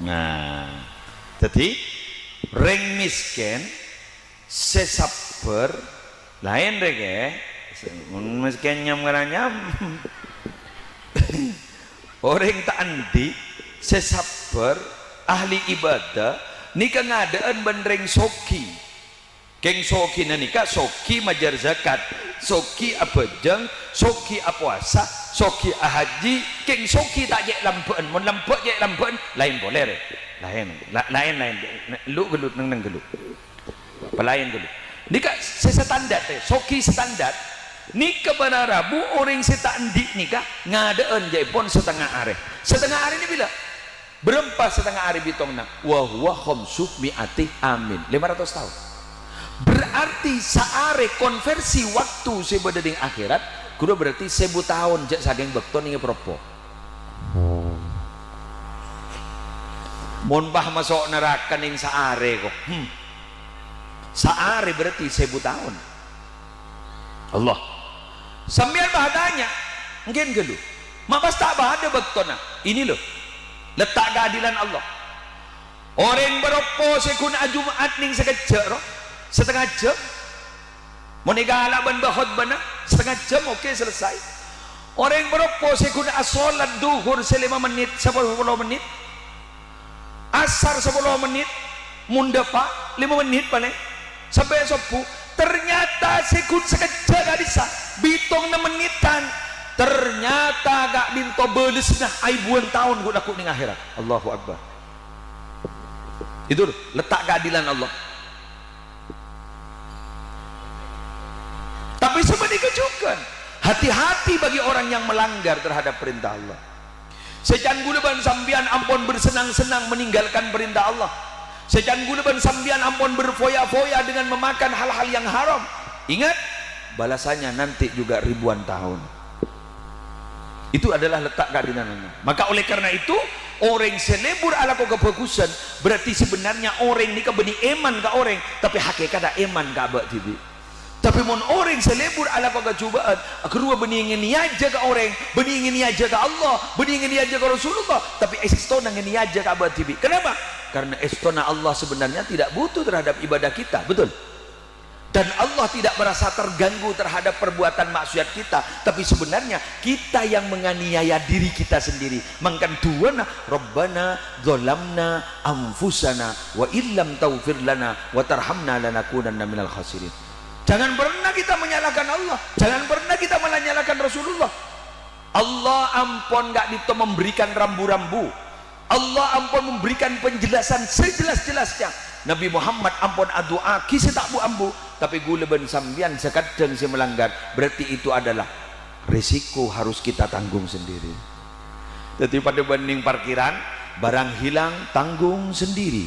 Nah, jadi ring miskin sesabar lain rege miskin nyam nyam orang tak andi sesabar ahli ibadah nikah ngadaan bandreng soki keng soki nikah soki majar zakat soki abajang soki apuasa soki ahaji keng soki tak jek lampuan mon lampuk jek lampuan lain boleh lain lu gelut neng gelut apa lain gelut nikah standar soki standar nikah pada Rabu orang seta endik nikah ngadaan jepon setengah hari ini bila berempat setengah hari bitongna wa huwa khamsuh mi'ati amin 500 tahun berarti saare konversi waktu sebedeng akhirat kudu berarti 1000 tahun jak sageng bekton inge propo mon bah masuk neraka ning saare kok saare berarti 1000 tahun Allah sambil bahadanya mungkin gelu mapas tak bahada bektona ini loh letak keadilan Allah orang beropo sekun Jumat ning sekejap setengah jam mau nikah ala ban bahot bana setengah jam oke selesai orang beropo sekun asolat duhur 5 menit 10 menit asar 10 menit mundapa 5 menit paling sampai sopu ternyata sekun sekejap gak bisa bitong 6 menitan ternyata gak binto belis nah aibuan tahun gue laku ning akhirat Allahu Akbar itu letak keadilan Allah tapi sebenarnya kejukan hati-hati bagi orang yang melanggar terhadap perintah Allah sejan guleban sambian ampun bersenang-senang meninggalkan perintah Allah sejan guleban sambian ampun berfoya-foya dengan memakan hal-hal yang haram ingat balasannya nanti juga ribuan tahun itu adalah letak keadilan Allah. Maka oleh karena itu orang selebur ala kau kebagusan berarti sebenarnya orang ni kebeni eman ke orang tapi hakikat ada eman ke abad tibi tapi mon orang selebur ala kau kecubaan kedua beni ingin aja ke orang beni ingin aja ke Allah beni ingin aja ke Rasulullah tapi estona ingin aja ke abad tibi kenapa? Karena estona Allah sebenarnya tidak butuh terhadap ibadah kita betul? Dan Allah tidak merasa terganggu terhadap perbuatan maksiat kita tapi sebenarnya kita yang menganiaya diri kita sendiri mangkan duana Rabbana dzalamna anfusana wa illam taghfir lana wa tarhamna lanakunanna minal khasirin jangan pernah kita menyalahkan Allah jangan pernah kita menyalahkan Rasulullah Allah ampun gak dito memberikan rambu-rambu Allah ampun memberikan penjelasan sejelas-jelasnya Nabi Muhammad ampun doa kisah tak bu ambu tapi gula ben sambian sekadang si melanggar berarti itu adalah risiko harus kita tanggung sendiri jadi pada banding parkiran barang hilang tanggung sendiri